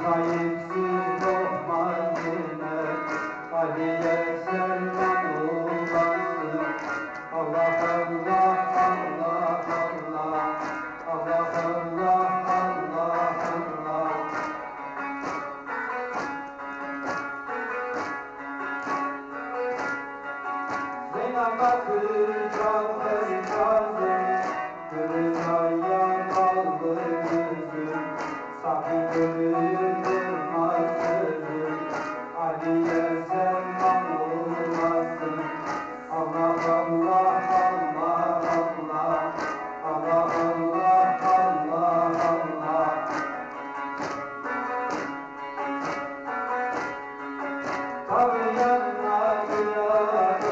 kayıpsız olmaz yine, Ali'ye selam olasın. Allah Allah Allah Allah, Allah Allah Allah Allah. Zeynep'e kıracağım kıracağım, kıracağım kaldı gözüm. Sakın kırılma sözüm, Ali'ye selam olasın. Allah Allah Allah Allah, Allah Allah Allah Allah. Tanıyanlar duyarız,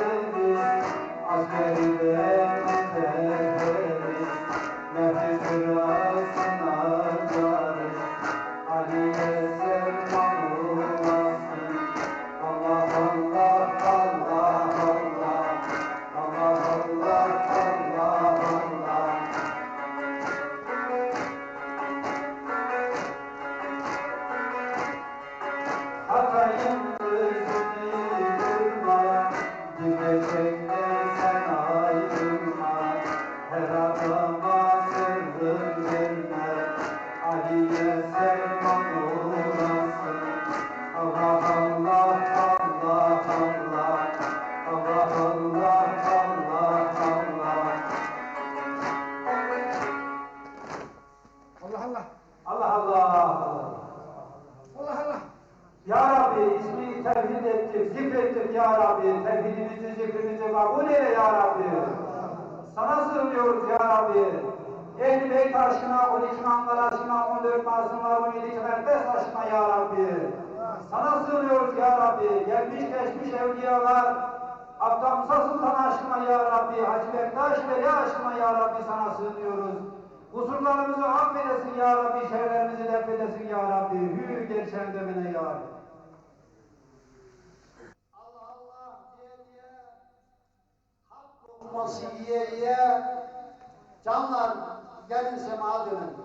askeride meseleriz, nefis sırasına varız, Ali'ye selam olasın. Allah Allah Allah Allah, Allah Allah Allah Allah. Hatay'ın özünü vurma, gidecek de sen ayrılma. Her adama sırrın verme, Ali'ye selam olasın. Allah Allah Allah Allah, Allah Allah Allah Allah. Allah Allah. Allah Allah. Allah Allah. Ya Rabbi ismini tevhid ettik, zikrettik Ya Rabbi. Tevhidimizi, zikrimizi kabul eyle Ya Rabbi. Sana sığınıyoruz Ya Rabbi. Ehl-i Beyt aşkına, 12 imamlar aşkına, 14 masumlar, 17 mukaddes aşkına Ya Rabbi. Sana sığınıyoruz Ya Rabbi. Gelmiş geçmiş evliyalar, Abdülhamid Musa Sultan aşkına Ya Rabbi. Hacı Bektaş Veli aşkına Ya Rabbi sana sığınıyoruz. Kusurlarımızı affedesin Ya Rabbi, şerlerimizi def edesin Ya Rabbi. Hür geçen demine Ya Rabbi. Allah Allah diye hak olması yiye canlar gelin semağa dönelim.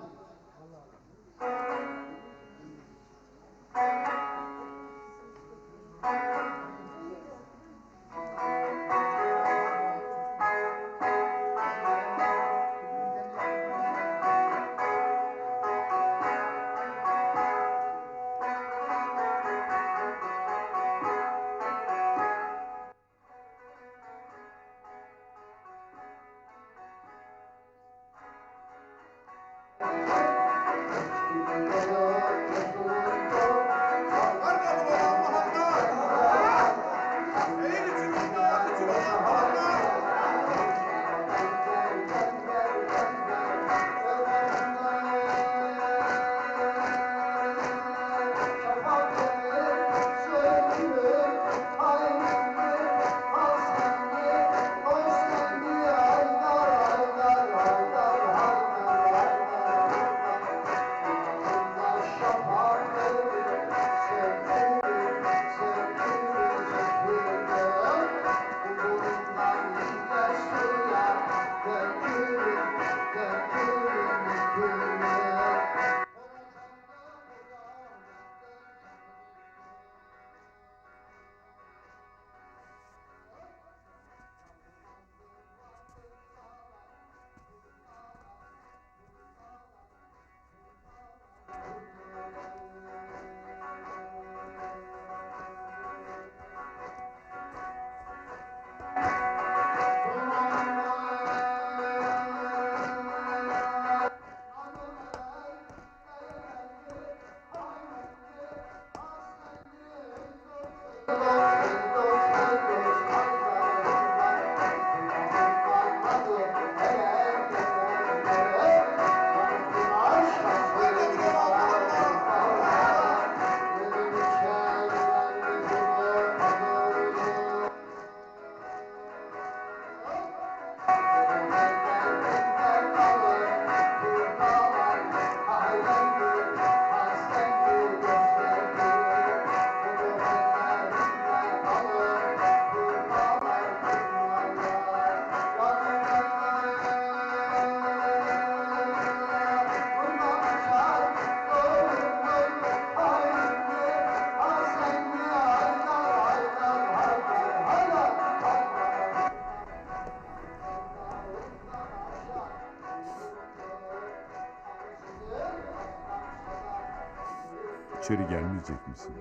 İçeri gelmeyecek misin?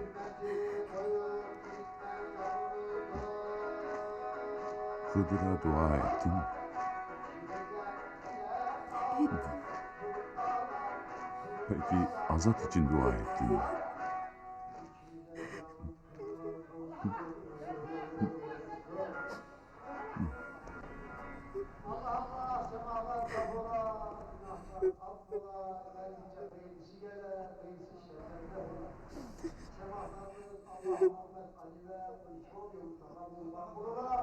Hıdır'a dua ettin mi? Peki Azat için dua ettin mi? Allah Allah, semalar kabula, günahlar affola, gayrıca reisi gele, reisi şerefde ola. Semalarınız Allah Muhammed Ali ve Kulşol yolunda bulunmak buluna,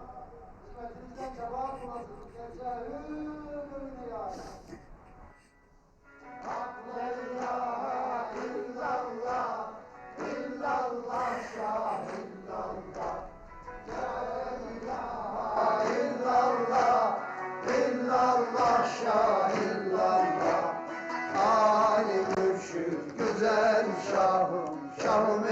hizmetinizden cevap bulasınız, gerçe ömrüne ya. La ilahe illallah, illallah şah illallah. İllallah şah illallah. Ali mürşid güzel şahım, şahım